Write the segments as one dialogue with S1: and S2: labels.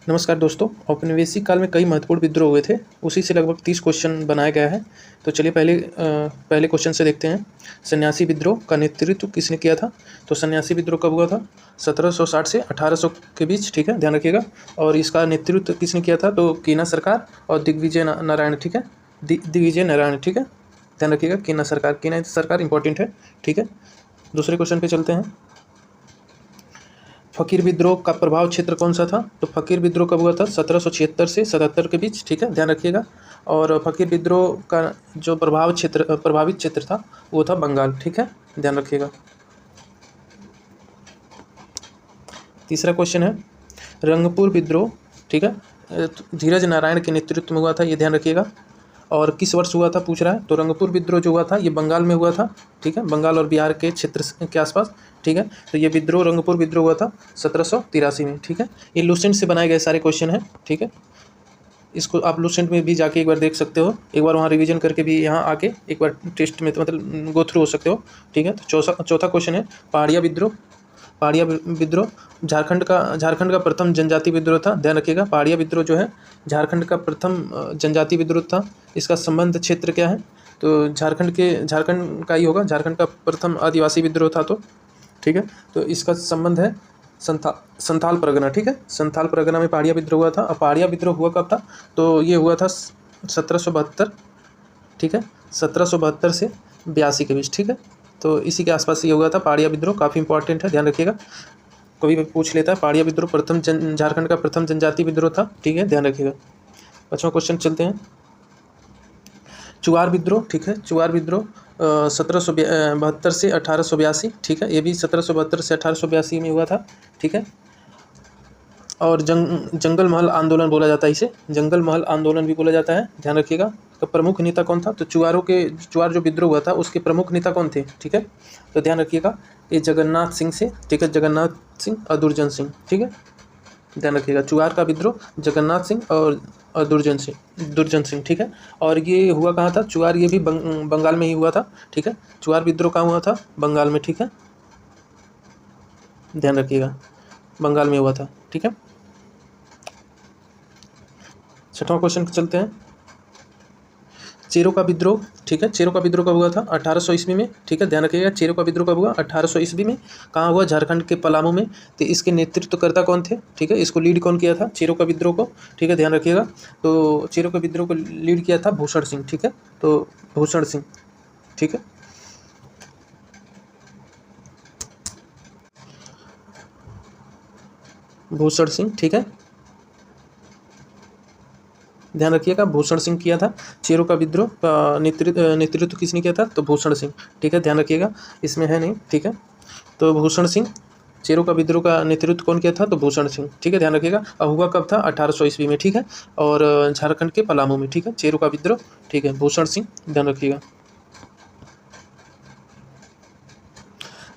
S1: नमस्कार दोस्तों, औपनिवेशिक काल में कई महत्वपूर्ण विद्रोह हुए थे। उसी से लगभग 30 क्वेश्चन बनाया गया है। तो चलिए पहले क्वेश्चन से देखते हैं। सन्यासी विद्रोह का नेतृत्व किसने किया था? तो सन्यासी विद्रोह कब हुआ था? 1760 से 1800 के बीच, ठीक है, ध्यान रखिएगा। और इसका नेतृत्व किसने किया था? तो कीना सरकार और दिग्विजय नारायण, ठीक है, दिग्विजय नारायण, ठीक है, ध्यान रखिएगा। कीना सरकार इंपॉर्टेंट है, ठीक है। दूसरे क्वेश्चन पे चलते हैं। फकीर विद्रोह का प्रभाव क्षेत्र कौन सा था? तो फकीर विद्रोह कब हुआ था? 1776 से 77 के बीच, ठीक है, ध्यान रखिएगा। और फकीर विद्रोह का जो प्रभावित क्षेत्र था वो था बंगाल, ठीक है, ध्यान रखिएगा। तीसरा क्वेश्चन है रंगपुर विद्रोह, ठीक है, धीरज नारायण के नेतृत्व में हुआ था, ये ध्यान रखिएगा। और किस वर्ष हुआ था पूछ रहा है। तो रंगपुर विद्रोह जो हुआ था ये बंगाल में हुआ था, ठीक है, बंगाल और बिहार के क्षेत्र के आसपास, ठीक है। तो ये विद्रोह रंगपुर विद्रोह हुआ था 1783 में, ठीक है। ये लूसेंट से बनाए गए सारे क्वेश्चन हैं, ठीक है। इसको आप लूसेंट में भी जाके एक बार देख सकते हो, एक बार वहाँ रिवीजन करके भी यहाँ आके एक बार टेस्ट में मतलब गो थ्रू हो सकते हो, ठीक है। तो चौथा क्वेश्चन है पहाड़िया विद्रोह झारखंड का प्रथम जनजाति विद्रोह था, ध्यान रखिएगा। पहाड़िया विद्रोह जो है झारखंड का प्रथम जनजाति विद्रोह था। इसका संबंध क्षेत्र क्या है? तो झारखंड का ही होगा, झारखंड का प्रथम आदिवासी विद्रोह था, तो ठीक है। तो इसका संबंध है संथाल परगना, ठीक है, संथाल परगना में पहाड़िया विद्रोह हुआ था। और पहाड़िया विद्रोह हुआ कब था? तो ये हुआ था 1772, ठीक है, 1772 से 82 के बीच, ठीक है। तो इसी के आसपास ये हुआ था पहाड़िया विद्रोह, काफ़ी इंपॉर्टेंट है, ध्यान रखिएगा। कभी भी पूछ लेता है। पहाड़िया विद्रोह झारखंड का प्रथम जनजाति विद्रोह था, ठीक है, ध्यान रखिएगा। 5वां क्वेश्चन चलते हैं। चुआर विद्रोह, ठीक है, चुआर विद्रोह 1772 से 1882, ठीक है, ये भी 1772 से 1882 में हुआ था, ठीक है। और जंगल महल आंदोलन बोला जाता है इसे, जंगल महल आंदोलन भी बोला जाता है, ध्यान रखिएगा। तो प्रमुख नेता कौन था? तो चुआर जो विद्रोह हुआ था उसके प्रमुख नेता कौन थे, ठीक है। तो ध्यान रखिएगा, ये जगन्नाथ सिंह से, ठीक है, जगन्नाथ सिंह और दुर्जन सिंह, ठीक है, ध्यान रखिएगा। चुआर का विद्रोह जगन्नाथ सिंह और दुर्जन सिंह, ठीक है। और ये हुआ कहाँ था? चुआर ये भी बंगाल में ही हुआ था, ठीक है। चुआर विद्रोह कहाँ हुआ था? बंगाल में, ठीक है, ध्यान रखिएगा, बंगाल में हुआ था, ठीक है। 6वां क्वेश्चन चलते हैं। चेरो का विद्रोह, ठीक है, चेरो का विद्रोह कब हुआ था? 1800 ईस्वी में, ठीक है, ध्यान रखिएगा। चेरो का विद्रोह कब हुआ? 1800 ईस्वी में। कहाँ हुआ? झारखंड के पलामू में। तो इसके नेतृत्वकर्ता कौन थे, ठीक है, इसको लीड कौन किया था चेरो का विद्रोह को, ठीक है, ध्यान रखिएगा। तो चेरो का विद्रोह को लीड किया था भूषण सिंह, ठीक है, तो भूषण सिंह, ठीक है। भूषण सिंह, ठीक है, ध्यान रखिएगा, भूषण सिंह किया था। चेरो का विद्रोह का नेतृत्व किसने किया था? तो भूषण सिंह, ठीक है, ध्यान रखिएगा, इसमें है नहीं, ठीक है। तो भूषण सिंह, चेरो का विद्रोह का नेतृत्व कौन किया था? तो भूषण सिंह, ठीक है, ध्यान रखिएगा। और हुआ कब था? 1800 ईस्वी में, ठीक है, और झारखंड के पलामू में, ठीक है, चेरो का विद्रोह, ठीक है, भूषण सिंह, ध्यान रखिएगा।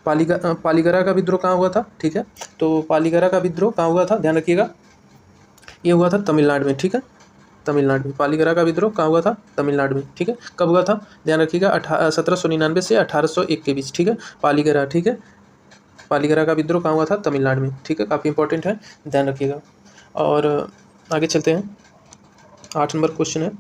S1: पालीगरा का विद्रोह कहाँ हुआ था? ठीक है, तो पालीगरा का विद्रोह कहाँ हुआ था? ध्यान रखिएगा, ये हुआ था तमिलनाडु में, ठीक है, तमिलनाडु में। पालीगरा का विद्रोह कहाँ हुआ था? तमिलनाडु में, ठीक है। कब हुआ था? ध्यान रखिएगा, 1799 से 1801 के बीच, ठीक है, पालीगरा, ठीक है, पालीगरा का विद्रोह कहाँ हुआ था? तमिलनाडु में, ठीक है, काफ़ी इंपॉर्टेंट है, ध्यान रखिएगा। और आगे चलते हैं। 8 नंबर क्वेश्चन है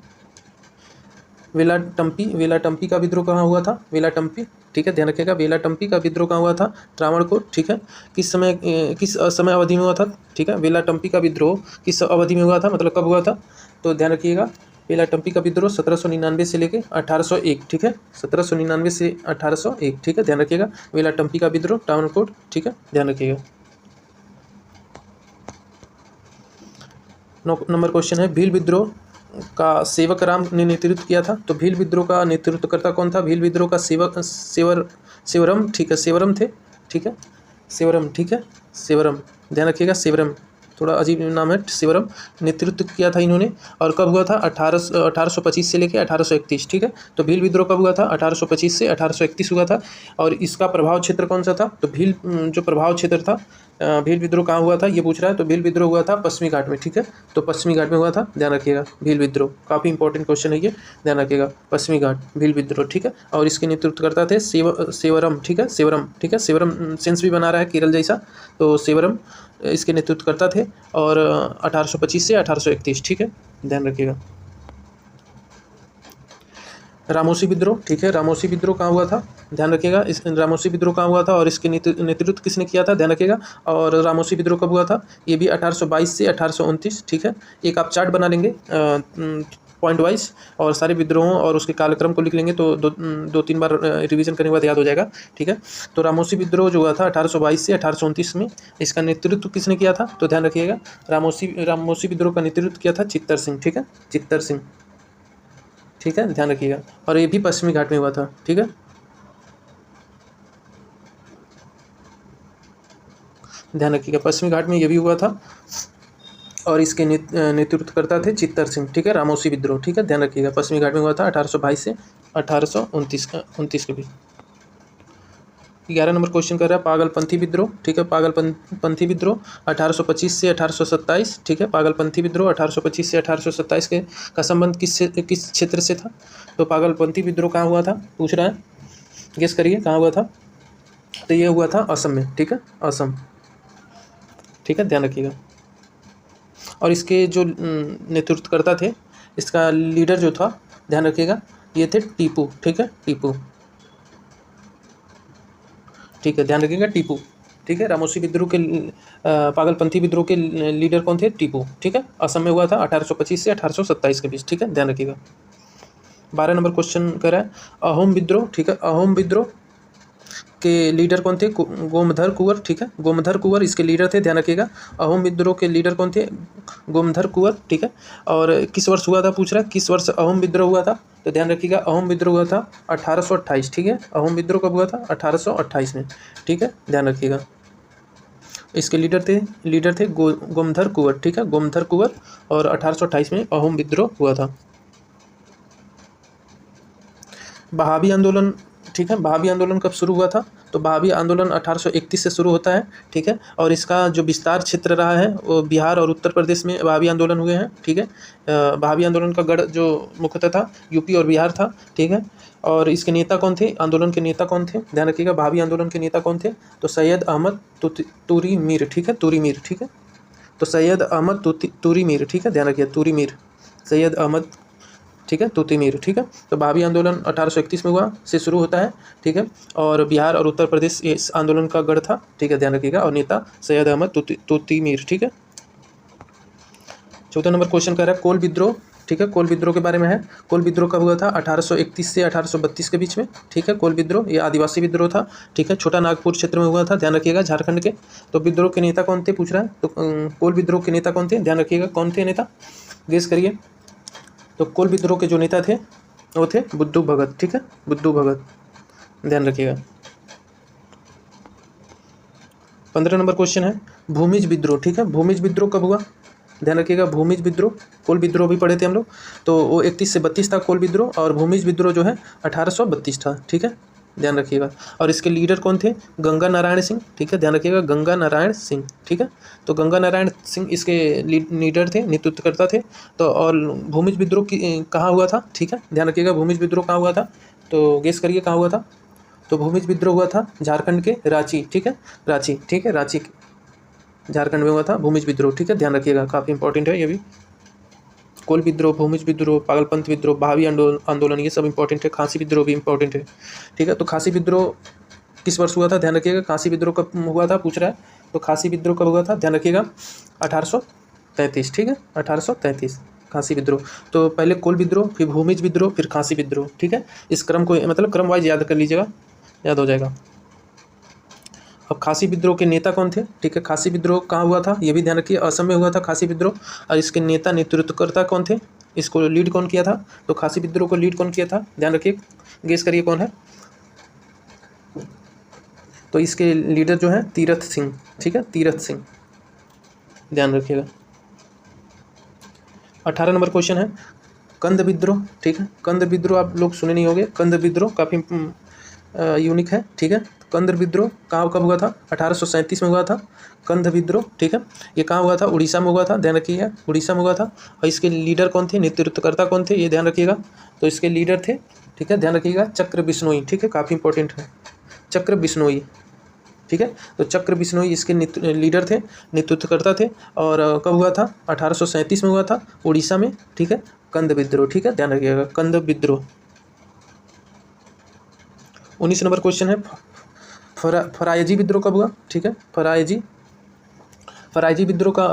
S1: वेलाटम्पी का विद्रोह कहाँ हुआ था? वेलाटम्पी, ठीक है, ध्यान रखिएगा, वेलाटम्पी का विद्रोह कहाँ हुआ था? त्रावणकोर, ठीक है। किस समय अवधि में हुआ था? ठीक है, वेलाटम्पी का विद्रोह किस अवधि में हुआ था, मतलब कब हुआ था? तो ध्यान रखिएगा, वेलाटम्पी का विद्रोह 1799 से लेकर 1801, ठीक है, 1799 से 1801, ठीक है, ध्यान रखिएगा, वेलाटम्पी का विद्रोह त्रावणकोर, ठीक है, ध्यान रखिएगा। 9 नंबर क्वेश्चन है भील विद्रोह का सेवक राम ने नेतृत्व किया था। तो भील विद्रोह का नेतृत्वकर्ता कौन था? भील विद्रोह का सेवरम, ठीक है, सेवरम थे, ठीक है, सेवरम, ठीक है, सेवरम, ध्यान रखिएगा, सेवरम, थोड़ा अजीब नाम है, सेवरम, नेतृत्व किया था इन्होंने। और कब हुआ था? 1825 से लेकर 1831, ठीक है। तो भील विद्रोह कब हुआ था? 1825 से 1831 हुआ था। और इसका प्रभाव क्षेत्र कौन सा था? तो भील जो प्रभाव क्षेत्र था, भील विद्रोह कहाँ हुआ था ये पूछ रहा है। तो भील विद्रोह हुआ था पश्चिमी घाट में, ठीक है, तो पश्चिमी घाट में हुआ था, ध्यान रखिएगा, भील विद्रोह, काफ़ी इंपॉर्टेंट क्वेश्चन है ये, ध्यान रखिएगा, पश्चिमी घाट भील विद्रोह, ठीक है। और इसके नेतृत्वकर्ता थे सेवरम, ठीक है, सेवरम, ठीक है, सेवरम सेंस भी बना रहा है केरल जैसा, तो सेवरम इसके नेतृत्वकर्ता थे, और 1825 से 1831, ठीक है, ध्यान रखिएगा। रामोसी विद्रोह, ठीक है, रामोसी विद्रोह कहाँ हुआ था, ध्यान रखिएगा। इस रामोसी विद्रोह कहाँ हुआ था और इसके नेतृत्व किसने किया था, ध्यान रखिएगा। और रामोसी विद्रोह कब हुआ था, ये भी 1822 से 1829, ठीक है। एक आप चार्ट बना लेंगे पॉइंट वाइज, और सारे विद्रोहों और उसके कालक्रम को लिख लेंगे, तो दो तीन बार रिवीजन करने के बाद याद हो जाएगा, ठीक है। तो रामोसी विद्रोह जो हुआ था 1822 से 1829 में, इसका नेतृत्व किसने किया था, तो ध्यान रखिएगा, रामोसी विद्रोह का नेतृत्व किया था चित्तर सिंह, ठीक है, चित्तर सिंह, ठीक है, ध्यान रखिएगा। और ये भी पश्चिमी घाट में हुआ था, ठीक है, ध्यान रखिएगा, पश्चिमी घाट में ये भी हुआ था, और इसके नेतृत्वकर्ता थे चित्तर सिंह, ठीक है, रामोसी विद्रोह, ठीक है, ध्यान रखिएगा, पश्चिमी घाट में हुआ था 1822 से 1829 के बीच। 11 नंबर क्वेश्चन कर रहा है पागलपंथी विद्रोह, ठीक है, पागलपंथी विद्रोह 1825 से 1827, ठीक है, पागलपंथी विद्रोह 1825 से 1827 का संबंध किस क्षेत्र से था, तो पागलपंथी विद्रोह कहाँ हुआ था, पूछ रहा है, गेस करिए कहाँ हुआ था, तो ये हुआ था असम में, ठीक है, असम, ठीक है, ध्यान रखिएगा। और इसके जो नेतृत्वकर्ता थे, इसका लीडर जो था, ध्यान रखिएगा, ये थे टीपू, ठीक है, टीपू, ठीक है, ध्यान रखिएगा, टीपू, ठीक है। रामोसी विद्रोह के पागलपंथी विद्रोह के लीडर कौन थे, टीपू, ठीक है, असम में हुआ था 1825 से 1827 के बीच, ठीक है, ध्यान रखिएगा। 12 नंबर क्वेश्चन कर रहा है अहोम विद्रोह, ठीक है, अहोम विद्रोह के लीडर कौन थे, गोमधर कुंवर, ठीक है, गोमधर कुंवर इसके लीडर थे, ध्यान रखिएगा। अहोम विद्रोह के लीडर कौन थे, गोमधर कुंवर, ठीक है। और किस वर्ष हुआ था, पूछ रहा है किस वर्ष अहोम विद्रोह हुआ था, तो ध्यान रखिएगा, अहोम विद्रोह हुआ था 1828, ठीक है, अहोम विद्रोह कब हुआ था, 1828 में, ठीक है, ध्यान रखिएगा। इसके लीडर थे गोमधर कुंवर, ठीक है, गोमधर कुंवर, और 1828 में अहोम विद्रोह हुआ था। बहावी आंदोलन, ठीक है, बहावी आंदोलन कब शुरू हुआ था, तो बहावी आंदोलन 1831 से शुरू होता है, ठीक है, और इसका जो विस्तार क्षेत्र रहा है वो बिहार और उत्तर प्रदेश में बहावी आंदोलन हुए हैं, ठीक है। बहावी आंदोलन का गढ़ जो मुख्यतः था यूपी और बिहार था, ठीक है। और इसके नेता कौन थे, आंदोलन के नेता कौन थे, ध्यान रखिएगा, बहावी आंदोलन के नेता कौन थे, तो सैयद अहमद तूरी मीर, ठीक है, तूरी मीर, ठीक है, तो सैयद अहमद तूरी मीर, ठीक है, ध्यान रखिए, तूरी मीर, सैयद अहमद, ठीक है, तूतीमीर, ठीक है। तो बहावी आंदोलन 1831 में हुआ से शुरू होता है, ठीक है, और बिहार और उत्तर प्रदेश इस आंदोलन का गढ़ था, ठीक है, ध्यान रखिएगा, और नेता सैयद अहमद तूतीमीर, ठीक है। 14 नंबर क्वेश्चन कर रहा है कोल विद्रोह, ठीक है, कोल विद्रोह के बारे में है। कोल विद्रोह कब हुआ था, 1831 से 1832 के बीच में, ठीक है। कोल विद्रोह ये आदिवासी विद्रोह था, ठीक है, छोटा नागपुर क्षेत्र में हुआ था, ध्यान रखिएगा, झारखंड के। तो विद्रोह के नेता कौन थे, पूछ रहा है, तो कोल विद्रोह के नेता कौन थे, ध्यान रखिएगा, कौन थे नेता, गेस करिए। तो कोल विद्रोह के जो नेता थे वो थे बुद्धू भगत, ठीक है, बुद्धू भगत, ध्यान रखिएगा। 15 नंबर क्वेश्चन है भूमिज विद्रोह, ठीक है, भूमिज विद्रोह कब हुआ, ध्यान रखिएगा, भूमिज विद्रोह, कोल विद्रोह भी पढ़े थे हम लोग, तो वो 31 से 32 था कोल विद्रोह, और भूमिज विद्रोह जो है 1832 था, ठीक है, ध्यान रखिएगा। और इसके लीडर कौन थे, गंगा नारायण सिंह, ठीक है, ध्यान रखिएगा, गंगा नारायण सिंह, ठीक है। तो गंगा नारायण सिंह इसके लीडर थे, नेतृत्वकर्ता थे। तो और भूमिज विद्रोह कहाँ हुआ था, ठीक है, ध्यान रखिएगा, भूमिज विद्रोह कहाँ हुआ था, तो गेस करिए कहाँ हुआ था, तो भूमिज विद्रोह हुआ था झारखंड के रांची, ठीक है, रांची, ठीक है, रांची झारखंड में हुआ था भूमिज विद्रोह, ठीक है, ध्यान रखिएगा, काफ़ी इंपॉर्टेंट है ये भी। कोल विद्रोह, भूमिज विद्रोह, पागलपंथ विद्रोह, बहावी आंदोलन, ये सब इंपॉर्टेंट है। खांसी विद्रोह भी इंपॉर्टेंट है, ठीक है। तो खांसी विद्रोह किस वर्ष हुआ था, ध्यान रखिएगा, खांसी विद्रोह कब हुआ था, पूछ रहा है, तो खांसी विद्रोह कब हुआ था, ध्यान रखिएगा, 1833, ठीक है, 1833 खांसी विद्रोह। तो पहले कोल विद्रोह, फिर भूमिज विद्रोह, फिर खांसी विद्रोह, ठीक है। इस क्रम को मतलब क्रम वाइज याद कर लीजिएगा, याद हो जाएगा। अब खांसी विद्रोह के नेता कौन थे, ठीक है, खांसी विद्रोह कहाँ हुआ था, ये भी ध्यान रखिए, असम में हुआ था खांसी विद्रोह। और इसके नेता नेतृत्वकर्ता कौन थे, इसको लीड कौन किया था, तो खांसी विद्रोह को लीड कौन किया था, ध्यान रखिए, गेस करिए कौन है, तो इसके लीडर जो है तीरथ सिंह, ठीक है, तीरथ सिंह, ध्यान रखिएगा। 18 नंबर क्वेश्चन है कंद विद्रोह, ठीक है, कंद विद्रोह आप लोग सुने नहीं होंगे, कंद विद्रोह काफ़ी यूनिक है, ठीक है। कंद विद्रोह कहाँ कब हुआ था, 1837 में हुआ था कंद विद्रोह, ठीक है। ये कहाँ हुआ था, उड़ीसा में हुआ था, ध्यान रखिएगा, उड़ीसा में हुआ था। और इसके लीडर कौन थे, नेतृत्वकर्ता कौन थे, ये ध्यान रखिएगा, तो इसके लीडर थे, ठीक है, ध्यान रखिएगा, चक्र बिश्नोई, ठीक है, काफ़ी इंपॉर्टेंट है, चक्र बिश्नोई, ठीक है। तो चक्र बिश्नोई इसके लीडर थे, नेतृत्वकर्ता थे। और कब हुआ था? 1837 में हुआ था उड़ीसा में, ठीक है। कंद विद्रोह, ठीक है, ध्यान रखिएगा, कंद विद्रोह। 19 नंबर क्वेश्चन है, फरायजी विद्रोह कब हुआ? ठीक है, फरायजी विद्रोह का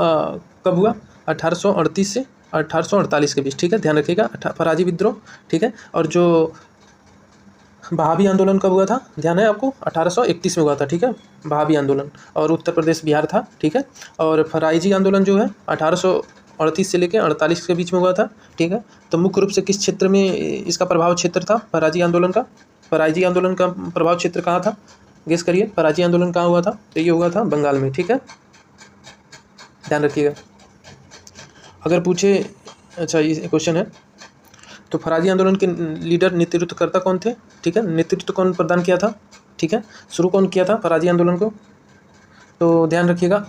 S1: कब हुआ? 1838 से 1848 के बीच, ठीक है, ध्यान रखिएगा, फरायजी विद्रोह, ठीक है। और जो बहावी आंदोलन कब हुआ था? ध्यान है आपको, 1831 में हुआ था, ठीक है, बहावी आंदोलन, और उत्तर प्रदेश बिहार था, ठीक है। और फरायजी आंदोलन जो है 1838 से लेकर 48 के बीच में हुआ था, ठीक है। तो मुख्य रूप से किस क्षेत्र में इसका प्रभाव क्षेत्र था फरायजी आंदोलन का? फरायजी आंदोलन का प्रभाव क्षेत्र कहाँ था? गेस करिए, फरायजी आंदोलन कहाँ हुआ था? तो ये हुआ था बंगाल में, ठीक है, ध्यान रखिएगा। अगर पूछे, अच्छा ये क्वेश्चन है, तो फरायजी आंदोलन के लीडर नेतृत्वकर्ता कौन थे? ठीक है, नेतृत्व कौन प्रदान किया था? ठीक है, शुरू कौन किया था फरायजी आंदोलन को? तो ध्यान रखिएगा,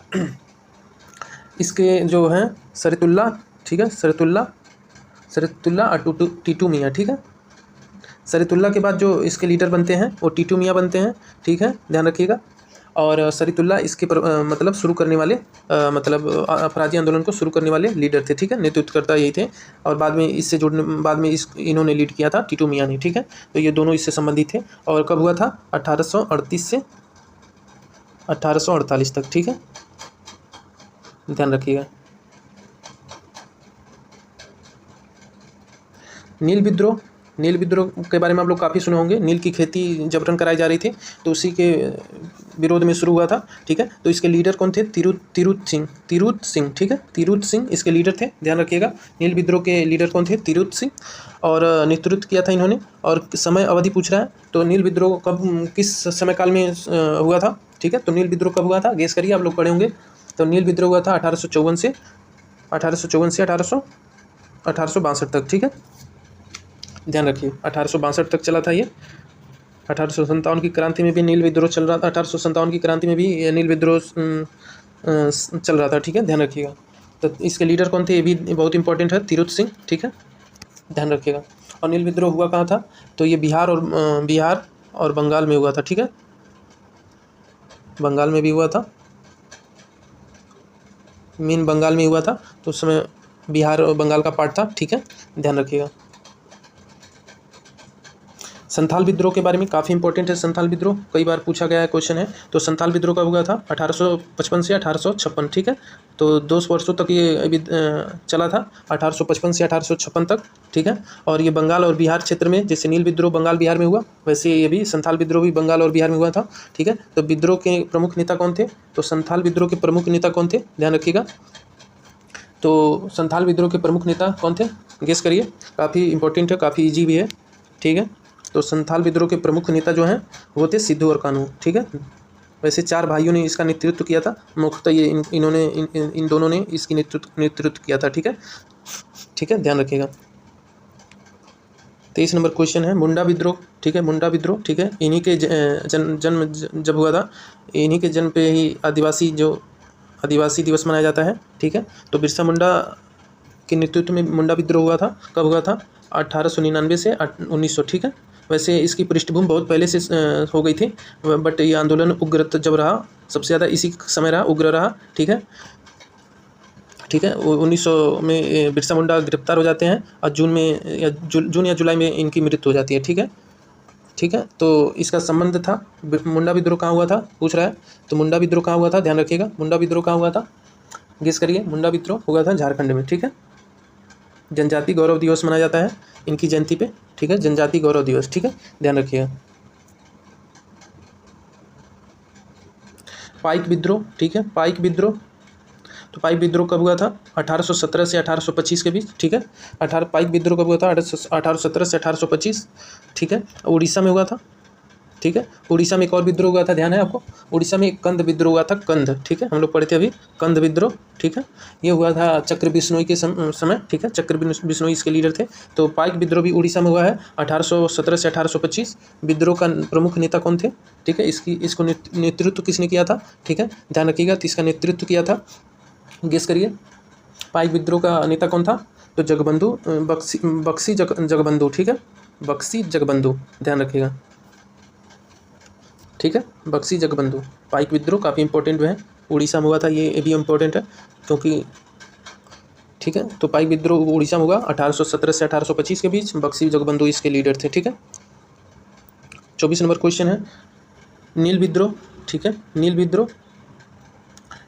S1: इसके जो हैं सरितुल्ला, ठीक है, सरितुल्ला और टीटू मियाँ, ठीक है। सरितुल्ला के बाद जो इसके लीडर बनते हैं वो टीटू मियाँ बनते हैं, ठीक है, ध्यान रखिएगा। और सरितुल्ला इसके मतलब शुरू करने वाले मतलब फरायजी आंदोलन को शुरू करने वाले लीडर थे, ठीक है, नेतृत्वकर्ता यही थे। और बाद में इससे जुड़ने बाद में इन्होंने लीड किया था टीटू मियाँ ने, ठीक है। तो ये दोनों इससे संबंधित थे। और कब हुआ था? 1838 से 1848 तक, ठीक है, ध्यान रखिएगा। नील विद्रोह के बारे में आप लोग काफ़ी सुने होंगे। नील की खेती जबरन कराई जा रही थी, तो उसी के विरोध में शुरू हुआ था, ठीक है। तो इसके लीडर कौन थे? तिरुत सिंह, ठीक है, तिरुत सिंह इसके लीडर थे, ध्यान रखिएगा। नील विद्रोह के लीडर कौन थे? तिरुत सिंह, और नेतृत्व किया था इन्होंने। और समय अवधि पूछ रहा है, तो नील विद्रोह कब, किस समय काल में हुआ था? ठीक है, तो नील विद्रोह कब हुआ था? गेस करिए, आप लोग पढ़े होंगे। तो नील विद्रोह हुआ था 1854 से 1862 तक, ठीक है, ध्यान रखिए, 1862 तक चला था ये। 1857 की क्रांति में भी नील विद्रोह चल रहा था, 1857 की क्रांति में भी नील विद्रोह चल रहा था, ठीक है, ध्यान रखिएगा। तो इसके लीडर कौन थे? ये भी बहुत इंपॉर्टेंट है, तिरुत सिंह, ठीक है, ध्यान रखिएगा। और नील विद्रोह हुआ कहाँ था? तो ये बिहार और बंगाल में हुआ था, ठीक है, बंगाल में भी हुआ था, मेन बंगाल में हुआ था। तो उस समय बिहार और बंगाल का पार्ट था, ठीक है, ध्यान रखिएगा। संथाल विद्रोह के बारे में काफ़ी इंपॉर्टेंट है। संथाल विद्रोह कई बार पूछा गया है, क्वेश्चन है। तो संथाल विद्रोह कब हुआ था? 1855 से 1856, ठीक है। तो 2 वर्षों तक ये चला था, 1855 से 1856 तक, ठीक है। और ये बंगाल और बिहार क्षेत्र में, जैसे नील विद्रोह बंगाल बिहार में हुआ, वैसे ये भी संथाल विद्रोह भी बंगाल और बिहार में हुआ था, ठीक है। तो विद्रोह के प्रमुख नेता कौन थे? तो संथाल विद्रोह के प्रमुख नेता कौन थे? ध्यान रखिएगा। तो संथाल विद्रोह के प्रमुख नेता कौन थे? गेस करिए, काफ़ी इंपॉर्टेंट है, काफ़ी ईजी भी है, ठीक है। तो संथाल विद्रोह के प्रमुख नेता जो हैं वो थे सिद्धू और कान्हू, ठीक है। वैसे 4 भाइयों ने इसका नेतृत्व किया था, मुख्यतः ये इन दोनों ने इसकी नेतृत्व किया था, ठीक है, ध्यान रखिएगा। 23 नंबर क्वेश्चन है, मुंडा विद्रोह, ठीक है, मुंडा विद्रोह, ठीक है, इन्हीं के जन्म जब हुआ था, इन्हीं के जन्म पे ही आदिवासी दिवस मनाया जाता है, ठीक है। तो बिरसा मुंडा के नेतृत्व में मुंडा विद्रोह हुआ था। कब हुआ था? 1899 से 1900, ठीक है। वैसे इसकी पृष्ठभूमि बहुत पहले से हो गई थी, बट ये आंदोलन उग्र जब रहा, सबसे ज़्यादा इसी समय रहा, उग्र रहा, ठीक है। 1900 में बिरसा मुंडा गिरफ्तार हो जाते हैं और जून या जुलाई में इनकी मृत्यु हो जाती है, ठीक है। तो इसका संबंध था, मुंडा विद्रोह कहाँ हुआ था पूछ रहा है, तो मुंडा विद्रोह कहाँ हुआ था? ध्यान रखिएगा, मुंडा विद्रोह कहाँ हुआ था? गेस करिए, मुंडा विद्रोह हुआ था झारखंड में, ठीक है। जनजाति गौरव दिवस मनाया जाता है इनकी जयंती पे, ठीक है, जनजाति गौरव दिवस, ठीक है, ध्यान रखिएगा। पाइक विद्रोह, ठीक है, पाइक विद्रोह, तो पाइक विद्रोह कब हुआ था? 1817 से 1825 के बीच, ठीक है। पाइक विद्रोह कब हुआ था? 1817 से 1825, ठीक है, उड़ीसा में हुआ था, ठीक है। उड़ीसा में एक और विद्रोह हुआ था, ध्यान है आपको, उड़ीसा में एक कंद विद्रोह हुआ था, कंद, ठीक है, हम लोग पढ़े थे अभी, कंद विद्रोह, ठीक है। ये हुआ था चक्र बिश्नोई के समय, ठीक है, चक्र बिश्नोई इसके लीडर थे। तो पाइक विद्रोह भी उड़ीसा में हुआ है 1817 से 1825। विद्रोह का प्रमुख नेता कौन थे? ठीक है, इसको नेतृत्व किसने किया था? ठीक है, ध्यान रखिएगा, तो इसका नेतृत्व किया था, गेस करिए, पाइक विद्रोह का नेता कौन था? तो जगबंधु, बक्सी जगबंधु, ठीक है, बक्सी जगबंधु, ध्यान रखिएगा। ठीक है। बक्सी जगबंधु। पाइक विद्रोह काफ़ी इंपॉर्टेंट है, उड़ीसा में हुआ था, ये भी इम्पोर्टेंट है क्योंकि ठीक है। तो पाइक विद्रोह उड़ीसा में हुआ 1817 से 1825 के बीच। बक्सी जगबंधु इसके लीडर थे, ठीक है। 24 नंबर क्वेश्चन है नील विद्रोह, ठीक है। नील विद्रोह,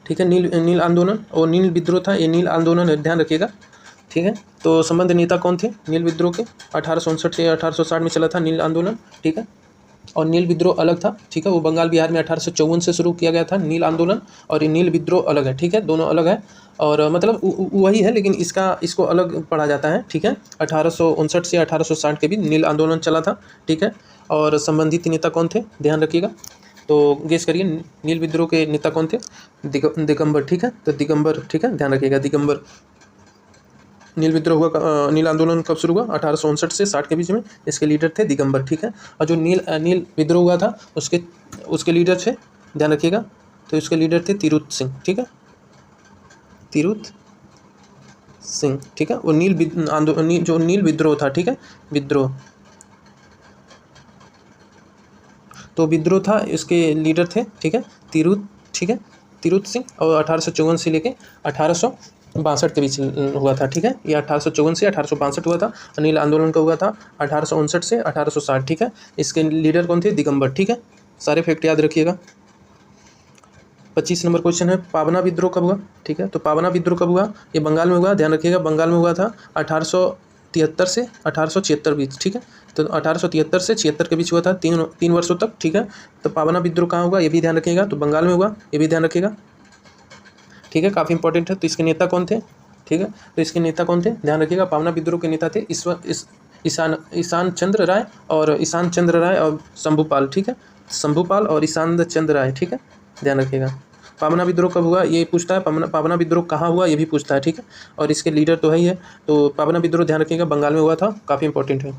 S1: ठीक है। नील आंदोलन और नील विद्रोह था, ये नील आंदोलन ध्यान रखिएगा, ठीक है। तो संबंध नेता कौन थे नील विद्रोह के? 1859 से 1860 में चला था नील आंदोलन, ठीक है। और नील विद्रोह अलग था, ठीक है। वो बंगाल बिहार में 1854 से शुरू किया गया था नील आंदोलन, और ये नील विद्रोह अलग है, ठीक है। दोनों अलग है और मतलब वही है, लेकिन इसको अलग पढ़ा जाता है, ठीक है। 1859 से 1860 के बीच नील आंदोलन चला था, ठीक है। और संबंधित नेता कौन थे ध्यान रखिएगा। तो गेस करिए नील विद्रोह के नेता कौन थे? दिगंबर, ठीक है। तो दिगंबर, ठीक है, ध्यान रखिएगा दिगंबर। नील विद्रोह हुआ, नील आंदोलन कब शुरू हुआ? 1859 से 60 के बीच में। इसके लीडर थे दिगंबर, ठीक है। और जो नील विद्रोह हुआ था उसके लीडर थे, ध्यान रखिएगा, तो इसके लीडर थे तिरुत सिंह, ठीक है, तिरुत सिंह, ठीक है। वो जो नील विद्रोह था, ठीक है, विद्रोह, तो विद्रोह था, इसके लीडर थे, ठीक है, तिरुत, ठीक है, तिरुत सिंह। और 1854 से लेके 1862 के बीच हुआ था, ठीक है। ये 1854 से 1862 हुआ था। नील आंदोलन का हुआ था 1859 से 1860, ठीक है। इसके लीडर कौन थे? दिगंबर, ठीक है। सारे फैक्ट याद रखिएगा। 25 नंबर क्वेश्चन है पाबना विद्रोह कब हुआ? ठीक है। तो पाबना विद्रोह कब हुआ? ये बंगाल में हुआ, ध्यान रखिएगा, बंगाल में हुआ था 1873 से 1876 बीच, ठीक है। तो 1873 से 76 के बीच हुआ था, तीन वर्षों तक, ठीक है। तो पाबना विद्रोह कहाँ हुआ ये भी ध्यान रखिएगा, तो बंगाल में हुआ, ये भी ध्यान रखिएगा, ठीक है, काफ़ी इंपॉर्टेंट है। तो इसके नेता कौन थे? ठीक है, तो इसके नेता कौन थे ध्यान रखिएगा। पाबना विद्रोह के नेता थे ईशान चंद्र राय और शंभूपाल, ठीक है, शंभूपाल और ईशान चंद्र राय, ठीक है, ध्यान रखिएगा। पाबना विद्रोह कब हुआ ये पूछता है, पाबना विद्रोह कहाँ हुआ ये भी पूछता है, ठीक है। और इसके लीडर तो है ही है। तो पाबना विद्रोह ध्यान रखिएगा बंगाल में हुआ था, काफ़ी इंपॉर्टेंट है।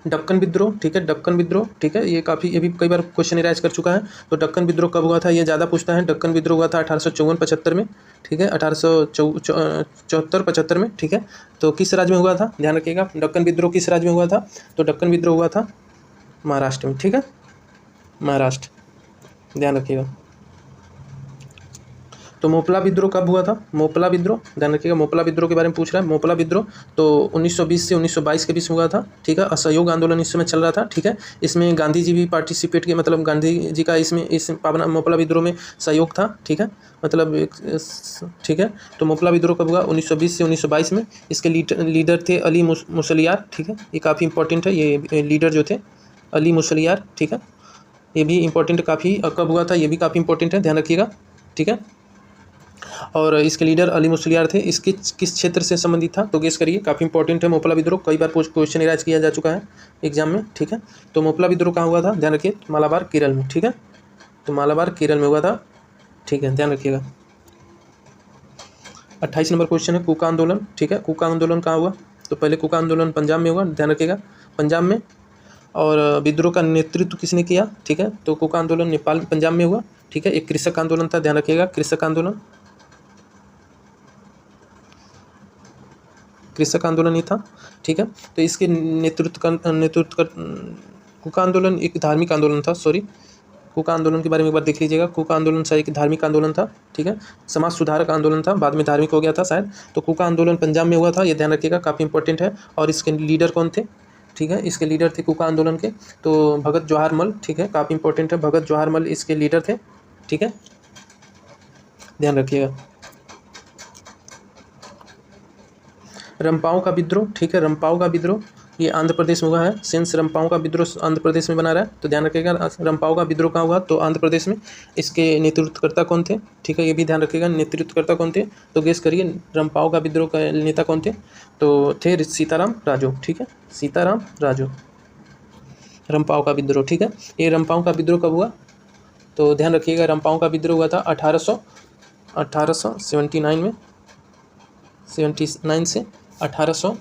S1: दक्कन विद्रोह, ठीक है, दक्कन विद्रोह, ठीक है, ये भी कई बार क्वेश्चन राइज कर चुका है। तो दक्कन विद्रोह कब हुआ था ये ज़्यादा पूछता है। दक्कन विद्रोह हुआ था 1854-75 में, ठीक है, 1874-75 में, ठीक है। तो किस राज्य में हुआ था ध्यान रखिएगा, दक्कन विद्रोह किस राज्य में हुआ था? तो दक्कन विद्रोह हुआ था महाराष्ट्र में, ठीक है, महाराष्ट्र, ध्यान रखिएगा। तो मोपला विद्रोह कब हुआ था? मोपला विद्रोह ध्यान रखिएगा, मोपला विद्रोह के बारे में पूछ रहा है। मोपला विद्रोह तो 1920 से 1922 के बीच में हुआ था, ठीक है। असहयोग आंदोलन इस समय चल रहा था, ठीक है। इसमें गांधी जी भी पार्टिसिपेट किए, मतलब गांधी जी का इस पाबना मोपला विद्रोह में सहयोग था, ठीक है, मतलब ठीक है। तो मोपला विद्रोह कब हुआ? 1920 से 1922 में। इसके लीडर थे अली मुसलियार, ठीक है, ये काफ़ी इंपॉर्टेंट है, ये लीडर जो थे अली मुसलियार, ठीक है, ये भी इंपॉर्टेंट काफ़ी। कब हुआ था ये भी काफ़ी इंपॉर्टेंट है, ध्यान रखिएगा, ठीक है। और इसके लीडर अली मुसलियार थे। इसके किस क्षेत्र से संबंधित था? तो गेस करिए, काफ़ी इंपॉर्टेंट है। मोपला विद्रोह कई बार क्वेश्चन राइज किया जा चुका है एग्जाम में, ठीक है। तो मोपला विद्रोह कहाँ हुआ था ध्यान रखिए, मालाबार केरल में, ठीक है। तो मालाबार केरल में हुआ था, ठीक है, ध्यान रखिएगा। 28 नंबर क्वेश्चन है कुका आंदोलन, ठीक है। कुका आंदोलन कहाँ हुआ? तो पहले कुका आंदोलन पंजाब में हुआ, ध्यान रखिएगा, पंजाब में। और विद्रोह का नेतृत्व किसने किया? ठीक है, तो कुका आंदोलन पंजाब में हुआ, ठीक है। एक कृषक आंदोलन था, ध्यान रखिएगा, कृषक आंदोलन ही था, ठीक है। तो इसके नेतृत्व कुका आंदोलन एक धार्मिक आंदोलन था, सॉरी, कुका आंदोलन के बारे में एक बार देख लीजिएगा। कुका आंदोलन शायद एक धार्मिक आंदोलन था, ठीक है, समाज सुधारक आंदोलन था, बाद में धार्मिक हो गया था शायद। तो कुका आंदोलन पंजाब में हुआ था, ये ध्यान रखिएगा, काफ़ी इंपॉर्टेंट है। और इसके लीडर कौन थे? ठीक है, इसके लीडर थे कुका आंदोलन के तो भगत जवाहर मल, ठीक है, काफ़ी इंपॉर्टेंट है, भगत जवाहर मल इसके लीडर थे, ठीक है, ध्यान रखिएगा। रंपाओं का विद्रोह, ठीक है, रंपाओं का विद्रोह ये आंध्र प्रदेश में हुआ है। सिंस रंपाओं का विद्रोह आंध्र प्रदेश में बना रहा है, तो ध्यान रखिएगा रंपाओं का विद्रोह कहाँ हुआ? तो आंध्र प्रदेश में। इसके नेतृत्वकर्ता कौन थे? ठीक है, ये भी ध्यान रखिएगा, नेतृत्वकर्ता कौन थे? तो गेस करिए रंपाओं का विद्रोह का नेता कौन थे? तो थे सीताराम राजू, ठीक है, सीताराम राजू, रंपाओं का विद्रोह, ठीक है। ये रंपाओं का विद्रोह कब हुआ? तो ध्यान रखिएगा रंपाओं का विद्रोह हुआ था 1879 में, 79 से 1800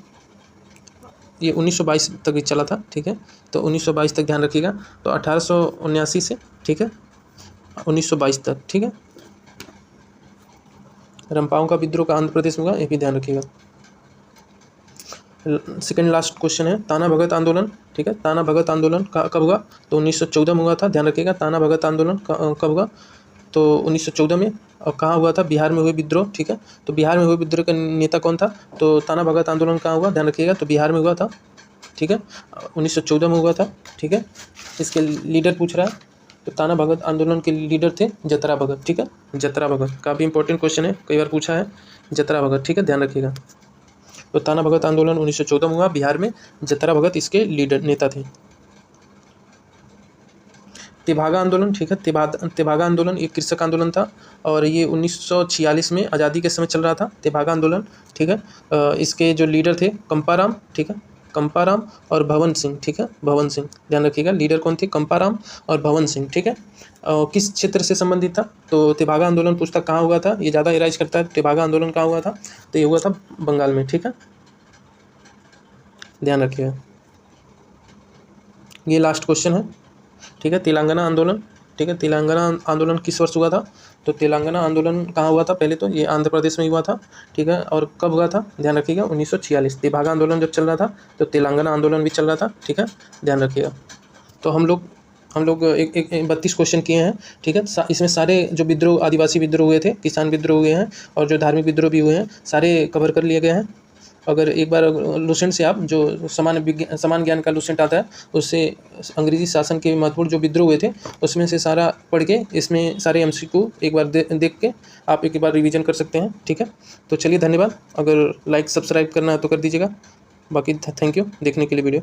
S1: ये 1922 तक भी चला था, ठीक है। तो 1922 तक ध्यान रखिएगा, तो 1879 से, ठीक है, 1922 तक, ठीक है। रंपाओं का विद्रोह का आंध्र प्रदेश में हुआ, ये भी ध्यान रखिएगा। सेकंड लास्ट क्वेश्चन है, ताना भगत आंदोलन, ठीक है। ताना भगत आंदोलन कब हुआ? तो 1914 में हुआ था, ध्यान रखिएगा। ताना भगत आंदोलन कब हुआ? तो 1914 में। और कहाँ हुआ था? बिहार में हुए विद्रोह, ठीक है। तो बिहार में हुए विद्रोह का नेता कौन था? तो ताना भगत आंदोलन कहाँ हुआ? ध्यान रखिएगा। तो बिहार में हुआ था, ठीक है, 1914 में हुआ था, ठीक है। इसके लीडर पूछ रहा है, तो ताना भगत आंदोलन के लीडर थे जतरा भगत, ठीक है। जतरा भगत काफ़ी इंपॉर्टेंट क्वेश्चन है, कई बार पूछा है। जतरा भगत, ठीक है, ध्यान रखिएगा। तो ताना भगत आंदोलन 1914 में हुआ, बिहार में जतरा भगत इसके लीडर नेता थे। तेभागा आंदोलन, ठीक है। तेभागा आंदोलन एक कृषक आंदोलन था और ये 1946 में आज़ादी के समय चल रहा था, तेभागा आंदोलन, ठीक है। इसके जो लीडर थे कंपाराम, ठीक है, कंपाराम और भवन सिंह, ठीक है, भवन सिंह, ध्यान रखिएगा। लीडर कौन थे? कंपाराम और भवन सिंह, ठीक है। किस क्षेत्र से संबंधित था? तो तेभागा आंदोलन पूछता कहाँ हुआ था, ये ज़्यादा एराइज करता है। तेभागा आंदोलन कहाँ हुआ था? तो ये हुआ था बंगाल में, ठीक है, ध्यान रखिएगा। ये लास्ट क्वेश्चन है, ठीक है। तेलंगाना आंदोलन, ठीक है, तेलंगाना आंदोलन किस वर्ष हुआ था? तो तेलंगाना आंदोलन कहाँ हुआ था? पहले तो ये आंध्र प्रदेश में हुआ था, ठीक है। और कब हुआ था? ध्यान रखिएगा, 1946। तेभागा आंदोलन जब चल रहा था तो तेलंगाना आंदोलन भी चल रहा था, ठीक है, ध्यान रखिएगा। तो हम लोग एक 32 क्वेश्चन किए हैं, ठीक है। इसमें सारे जो विद्रोह, आदिवासी विद्रोह हुए थे, किसान विद्रोह हुए हैं और जो धार्मिक विद्रोह भी हुए हैं, सारे कवर कर लिए गए हैं। अगर एक बार लुसेंट से आप जो समान ज्ञान का लुसेंट आता है, उससे अंग्रेजी शासन के महत्वपूर्ण जो विद्रोह हुए थे उसमें से सारा पढ़ के, इसमें सारे एमसीक्यू एक बार देख के आप एक बार रिवीजन कर सकते हैं, ठीक है। तो चलिए, धन्यवाद। अगर लाइक सब्सक्राइब करना है तो कर दीजिएगा। बाकी थैंक यू देखने के लिए वीडियो।